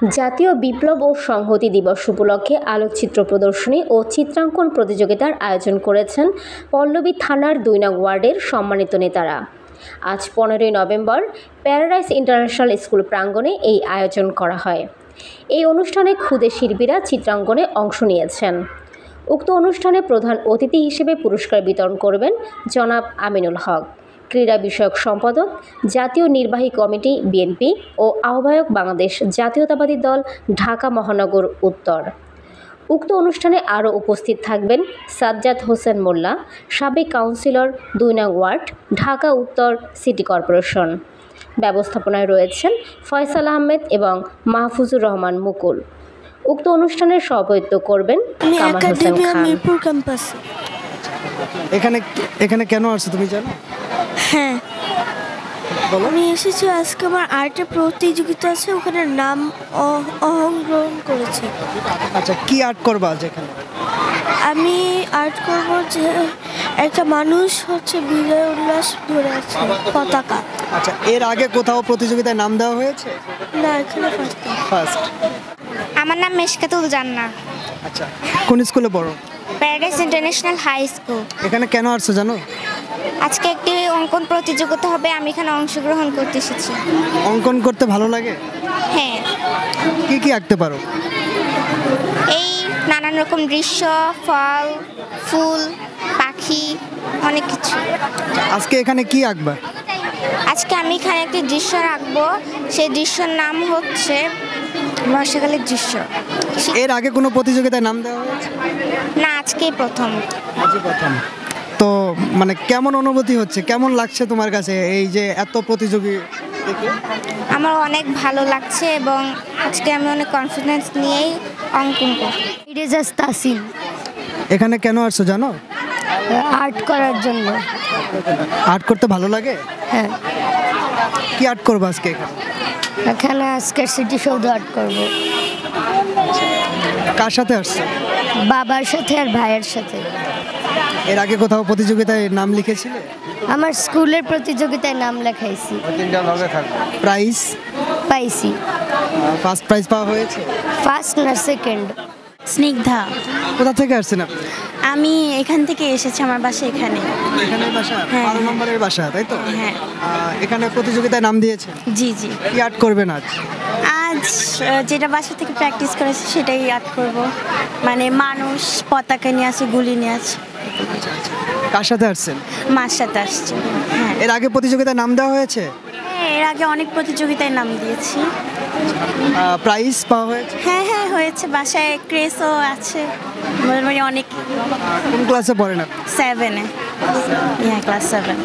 জাতীয় বিপ্লব ও সংহতি দিবস উপলক্ষে আলোকচিত্র প্রদর্শনী ও চিত্রাঙ্কন প্রতিযোগিতার আয়োজন করেছেন পল্লবী থানার ২ নং ওয়ার্ডের সম্মানিত নেতারা। আজ ১৫ই নভেম্বর প্যারাডাইস ইন্টারন্যাশনাল স্কুল প্রাঙ্গণে এই আয়োজন করা হয়। এই অনুষ্ঠানে ক্ষুদে শিল্পীরা চিত্রাঙ্কনে অংশ নিয়েছেন। উক্ত অনুষ্ঠানে প্রধান অতিথি হিসেবে পুরস্কার বিতরণ করবেন জনাব আমিনুল হক, ক্রীড়া বিষয়ক সম্পাদক, জাতীয় নির্বাহী কমিটি বিএনপি ও আহ্বায়ক বাংলাদেশ জাতীয়তাবাদী দল ঢাকা মহানগর উত্তর। উক্ত অনুষ্ঠানে আরও উপস্থিত থাকবেন সাজ্জাদ হোসেন মোল্লা, সাবেক কাউন্সিলর ২ নং ওয়ার্ড, ঢাকা উত্তর সিটি কর্পোরেশন। ব্যবস্থাপনায় রয়েছেন ফয়সাল আহমেদ এবং মাহফুজুর রহমান মুকুল। উক্ত অনুষ্ঠানের সভাপতিত্ব করবেন কামাল হোসেন খান। এখানে কেন আসছো তুমি জানো? হ্যাঁ, আমি এসেছি আজকে আমার আর্টের প্রতিযোগিতা আছে, ওখানে নাম অংশগ্রহণ করেছি। আচ্ছা, কি আর্ট করবা আজ এখানে? আমি আর্ট করব যে একটা মানুষ হচ্ছে বিজয় উল্লাস ধরে আছে পতাকা। আচ্ছা, এর আগে কোথাও প্রতিযোগিতায় নাম দেওয়া হয়েছে? না, এখানে ফার্স্ট। আমার নাম মেশকাতুল জান্নাহ। আচ্ছা, কোন স্কুলে পড়ো? Paradise international high school. এখানে কেন আসছো জানো? আজকে একটি অঙ্কন প্রতিযোগিতা হবে, আমি এখানে অংশগ্রহণ করতে এসেছি। অঙ্কন করতে ভালো লাগে? হ্যাঁ। কি কি আঁকতে পারো? এই নানান রকম দৃশ্য, ফল, ফুল, পাখি, অনেক কিছু। আজকে এখানে কি আঁকবা? আজকে আমি এখানে একটি দৃশ্য আঁকবো, সেই দৃশ্যের নাম হচ্ছে বর্ষাকালের দৃশ্য। এর আগে কোনো প্রতিযোগিতায় নাম দেওয়া হয়েছে? না, আজকেই প্রথম। আজই প্রথম। তো মানে কেমন অনুভূতি হচ্ছে, কেমন লাগছে তোমার কাছে এই যে এত প্রতিযোগী দেখে? আমার অনেক ভালো লাগছে এবং আজকে আমি অনেক কনফিডেন্স নিয়েই অঙ্কন করব। ইরেজাজ তাসিম। এখানে কেন আসছো জানো? আর্ট করার জন্য। আর্ট করতে ভালো লাগে? হ্যাঁ। কি আর্ট করবো আজকে এখানে? এখানে আজকে স্মৃতিসৌধ আর্ট করব। কার সাথে আসছো? বাবার সাথে আর ভাইয়ের সাথে। এর আগে কোথাও প্রতিযোগিতায় নাম লিখেছিলে? আমার স্কুলের প্রতিযোগিতায় নাম লেখাইছি। প্রাইজ পাইছি। ফার্স্ট প্রাইজ পাওয়া হয়েছে? ফার্স্ট না সেকেন্ড। স্নিগ্ধা। কোথা থেকে আসছেন আপনি? আমি এখান থেকে এসেছি, আমার বাসা এখানে। এখানে বাসা? হ্যাঁ। 12 নম্বরের বাসা, তাই তো? হ্যাঁ। এখানে প্রতিযোগিতায় নাম দিয়েছেন? জি জি। কি আর্ট করবেন আজ? আজ যেটা বাসা থেকে প্র্যাকটিস করেছি সেটাই আর্ট করব। মানে মানুষ, পতাকা নিয়ে আছে, গুলি নিয়ে আছে। কার সাথে আসছেন? মার সাথে আসছে। হ্যাঁ। এর আগে প্রতিযোগিতায় নাম দেওয়া হয়েছে? হ্যাঁ, এর আগে অনেক প্রতিযোগিতায় নাম দিয়েছি। প্রাইজ পাওয়া হয়েছে? হ্যাঁ হ্যাঁ হয়েছে, বাসায় ক্রেসও আছে। মানে অনেক। কোন ক্লাসে পড়েন আপনি? 7-এ। হ্যাঁ, ক্লাস 7।